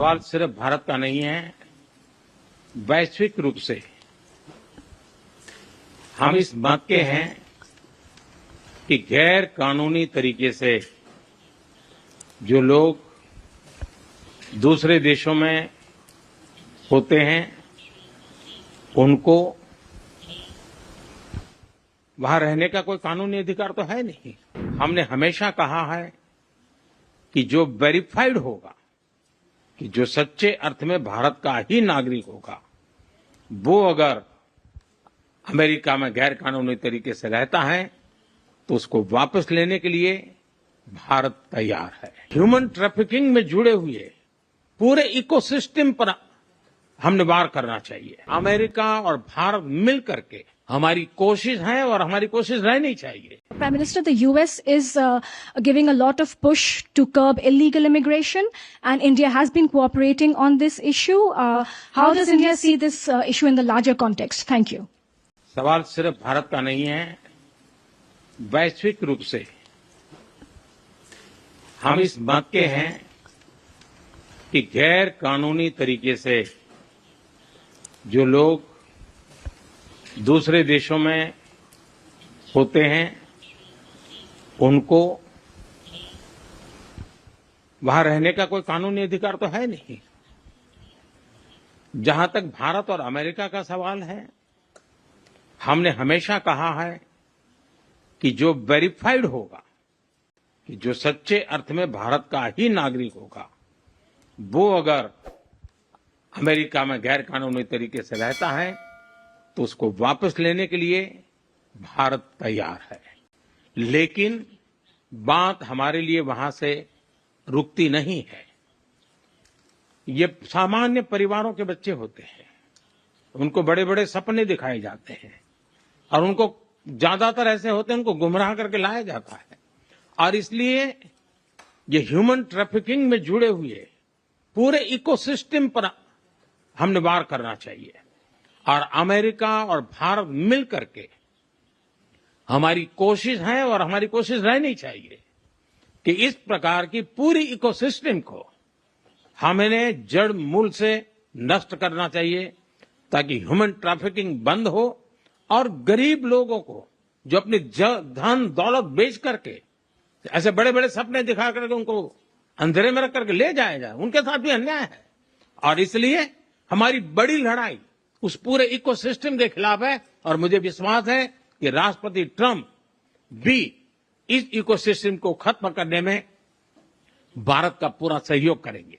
सवाल सिर्फ भारत का नहीं है, वैश्विक रूप से हम इस बात के हैं कि गैर कानूनी तरीके से जो लोग दूसरे देशों में होते हैं उनको वहां रहने का कोई कानूनी अधिकार तो है नहीं। हमने हमेशा कहा है कि जो वेरीफाइड होगा, कि जो सच्चे अर्थ में भारत का ही नागरिक होगा, वो अगर अमेरिका में गैर कानूनी तरीके से रहता है तो उसको वापस लेने के लिए भारत तैयार है। ह्यूमन ट्रैफिकिंग में जुड़े हुए पूरे इकोसिस्टम पर हमने वार करना चाहिए। अमेरिका और भारत मिल करके हमारी कोशिश है और हमारी कोशिश रहनी चाहिए। Prime Minister, the US is giving a lot of push to curb illegal immigration, and India has been cooperating on this issue. How does India see this issue in the larger context? Thank you. सवाल सिर्फ भारत का नहीं है, वैश्विक रूप से हम इस बात के हैं कि गैर कानूनी तरीके से जो लोग दूसरे देशों में होते हैं उनको वहां रहने का कोई कानूनी अधिकार तो है नहीं। जहां तक भारत और अमेरिका का सवाल है, हमने हमेशा कहा है कि जो वेरीफाइड होगा, कि जो सच्चे अर्थ में भारत का ही नागरिक होगा, वो अगर अमेरिका में गैर कानूनी तरीके से रहता है तो उसको वापस लेने के लिए भारत तैयार है। लेकिन बात हमारे लिए वहां से रुकती नहीं है। ये सामान्य परिवारों के बच्चे होते हैं, उनको बड़े बड़े सपने दिखाए जाते हैं और उनको ज्यादातर ऐसे होते हैं, उनको गुमराह करके लाया जाता है। और इसलिए ये ह्यूमन ट्रैफिकिंग में जुड़े हुए पूरे इकोसिस्टम पर हमने वार करना चाहिए। और अमेरिका और भारत मिल करके हमारी कोशिश है और हमारी कोशिश रहनी चाहिए कि इस प्रकार की पूरी इकोसिस्टम को हमें जड़ मूल से नष्ट करना चाहिए, ताकि ह्यूमन ट्रैफिकिंग बंद हो और गरीब लोगों को जो अपनी धन दौलत बेच करके ऐसे बड़े बड़े सपने दिखा करके उनको अंधेरे में रख करके ले जाया जाए, उनके साथ भी अन्याय है। और इसलिए हमारी बड़ी लड़ाई उस पूरे इकोसिस्टम के खिलाफ है और मुझे विश्वास है कि राष्ट्रपति ट्रंप भी इस इकोसिस्टम को खत्म करने में भारत का पूरा सहयोग करेंगे।